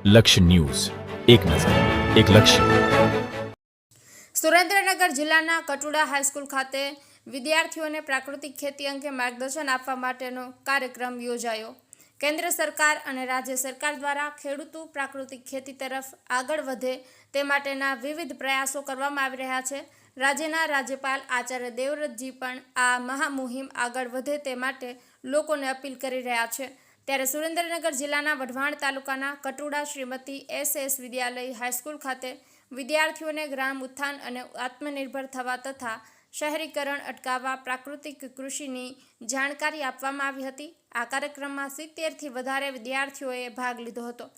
લક્ષ્ય ન્યૂઝ, એક નજર, એક લક્ષ્ય. સુરેન્દ્રનગર જિલ્લાના કટુડા હાઈસ્કૂલ ખાતે વિદ્યાર્થીઓને પ્રાકૃતિક ખેતી અંગે માર્ગદર્શન આપવા માટેનો કાર્યક્રમ યોજાયો. કેન્દ્ર સરકાર અને રાજ્ય સરકાર દ્વારા ખેડૂતો પ્રાકૃતિક ખેતી તરફ આગળ વધે તે માટેના વિવિધ પ્રયાસો કરવામાં આવી રહ્યા છે. રાજ્યના રાજ્યપાલ આચાર્ય દેવવ્રતજી પણ આ મહામુહિમ આગળ વધે તે માટે લોકોને અપીલ કરી રહ્યા છે. ત્યારે સુરેન્દ્રનગર જિલ્લાના વઢવાણ તાલુકાના કટુડા શ્રીમતી એસ વિદ્યાલય હાઈસ્કૂલ ખાતે વિદ્યાર્થીઓને ગ્રામ ઉત્થાન અને આત્મનિર્ભર થવા તથા શહેરીકરણ અટકાવવા પ્રાકૃતિક કૃષિની જાણકારી આપવામાં આવી હતી. આ કાર્યક્રમમાં 70થી વધારે વિદ્યાર્થીઓએ ભાગ લીધો હતો.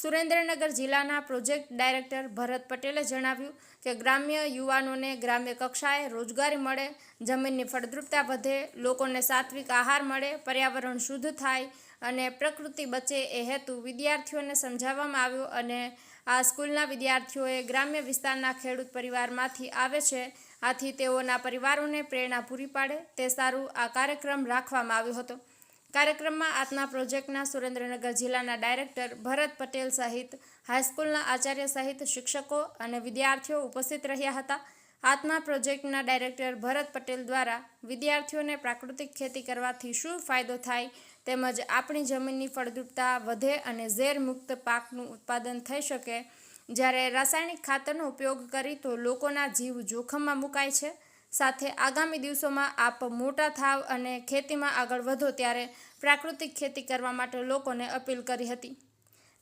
સુરેન્દ્રનગર જિલ્લાના પ્રોજેક્ટ ડાયરેક્ટર ભરત પટેલે જણાવ્યું કે ગ્રામ્ય યુવાનોને ગ્રામ્ય કક્ષાએ રોજગારી મળે, જમીનની ફળદ્રુપતા વધે, લોકોને સાત્વિક આહાર મળે, પર્યાવરણ શુદ્ધ થાય અને પ્રકૃતિ બચે એ હેતુ વિદ્યાર્થીઓને સમજાવવામાં આવ્યો. અને આ સ્કૂલના વિદ્યાર્થીઓએ ગ્રામ્ય વિસ્તારના ખેડૂત પરિવારમાંથી આવે છે, આથી તેઓના પરિવારોને પ્રેરણા પૂરી પાડે તે સારું આ કાર્યક્રમ રાખવામાં આવ્યો હતો. કાર્યક્રમમાં આત્મા પ્રોજેક્ટના સુરેન્દ્રનગર જિલ્લાના ડાયરેક્ટર ભરત પટેલ સહિત હાઈસ્કૂલના આચાર્ય સહિત શિક્ષકો અને વિદ્યાર્થીઓ ઉપસ્થિત રહ્યા હતા. આત્મા પ્રોજેક્ટના ડાયરેક્ટર ભરત પટેલ દ્વારા વિદ્યાર્થીઓને પ્રાકૃતિક ખેતી કરવાથી શું ફાયદો થાય તેમજ આપણી જમીનની ફળદ્રુપતા વધે અને ઝેર મુક્ત પાકનું ઉત્પાદન થઈ શકે, જ્યારે રાસાયણિક ખાતરનો ઉપયોગ કરી તો લોકોના જીવ જોખમમાં મુકાય છે. સાથે આગામી દિવસોમાં આપ મોટા થાવ અને ખેતીમાં આગળ વધો ત્યારે પ્રાકૃતિક ખેતી કરવા માટે લોકોને અપીલ કરી હતી.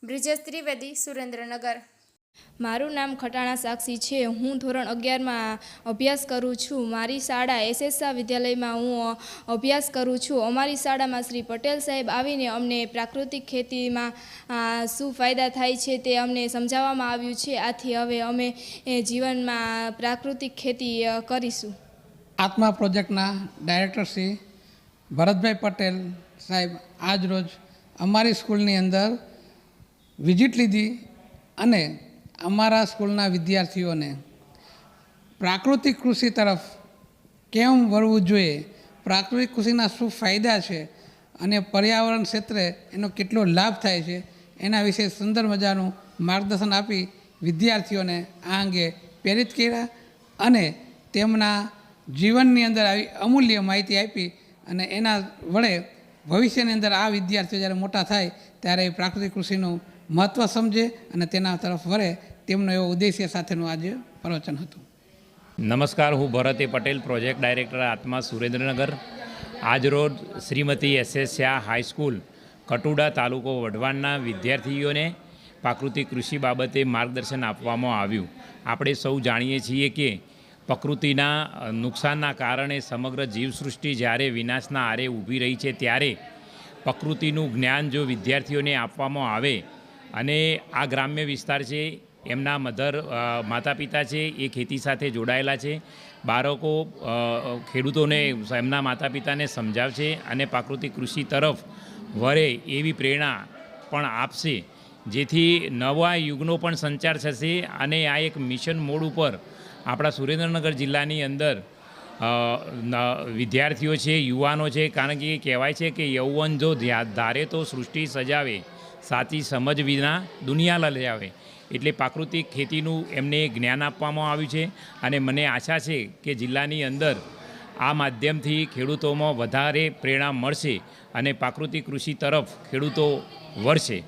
બ્રિજેશ ત્રિવેદી, સુરેન્દ્રનગર. મારું નામ ખટાણા સાક્ષી છે. હું ધોરણ 11માં અભ્યાસ કરું છું. મારી શાળા એસએસસા વિદ્યાલયમાં હું અભ્યાસ કરું છું. અમારી શાળામાં શ્રી પટેલ સાહેબ આવીને અમને પ્રાકૃતિક ખેતીમાં શું ફાયદા થાય છે તે અમને સમજાવવામાં આવ્યું છે. આથી હવે અમે જીવનમાં પ્રાકૃતિક ખેતી કરીશું. આત્મા પ્રોજેક્ટના ડાયરેક્ટર શ્રી ભરતભાઈ પટેલ સાહેબ આજ રોજ અમારી સ્કૂલની અંદર વિઝિટ લીધી અને અમારા સ્કૂલના વિદ્યાર્થીઓને પ્રાકૃતિક કૃષિ તરફ કેમ વળવું જોઈએ, પ્રાકૃતિક કૃષિના શું ફાયદા છે અને પર્યાવરણ ક્ષેત્રે એનો કેટલો લાભ થાય છે એના વિશે સુંદર મજાનું માર્ગદર્શન આપી વિદ્યાર્થીઓને આ અંગે પ્રેરિત કર્યા અને તેમના જીવનની અંદર આવી અમૂલ્ય માહિતી આપી અને એના વડે ભવિષ્યની અંદર આ વિદ્યાર્થીઓ જ્યારે મોટા થાય ત્યારે પ્રાકૃતિક કૃષિનું મહત્ત્વ સમજે અને તેના તરફ વળે તેમનો એવો ઉદ્દેશ્ય સાથેનું આજે પ્રવચન હતું. નમસ્કાર, હું ભરત પટેલ, પ્રોજેક્ટ ડાયરેક્ટર આત્મા સુરેન્દ્રનગર. આજરોજ શ્રીમતી એસ શાહ હાઈસ્કૂલ કટુડા તાલુકો વઢવાણના વિદ્યાર્થીઓને પ્રાકૃતિક કૃષિ બાબતે માર્ગદર્શન આપવામાં આવ્યું. આપણે સૌ જાણીએ છીએ કે પ્રકૃતિના નુકસાનના કારણે સમગ્ર જીવસૃષ્ટિ જ્યારે વિનાશના આરે ઊભી રહી છે, ત્યારે પ્રકૃતિનું જ્ઞાન જો વિદ્યાર્થીઓને આપવામાં આવે અને આ ગ્રામ્ય વિસ્તાર છે, એમના માતા પિતા છે એ ખેતી સાથે જોડાયેલા છે, બાળકો ખેડૂતોને એમના માતા પિતાને સમજાવશે અને પ્રાકૃતિક કૃષિ તરફ વળે એવી પ્રેરણા પણ આપશે, જેથી નવા યુગનો પણ સંચાર થશે. અને આ એક મિશન મોડ ઉપર આપણા સુરેન્દ્રનગર જિલ્લાની અંદર વિદ્યાર્થીઓ છે, યુવાનો છે, કારણ કે કહેવાય છે કે યૌવન જો ધારે તો સૃષ્ટિ સજાવે, સાચી સમજ વિના દુનિયા લજાવે. એટલે પ્રાકૃતિક ખેતીનું એમને જ્ઞાન આપવામાં આવ્યું છે અને મને આશા છે કે જિલ્લાની અંદર આ માધ્યમથી ખેડૂતોમાં વધારે પ્રેરણા મળશે અને પ્રાકૃતિક કૃષિ તરફ ખેડૂતો વળશે.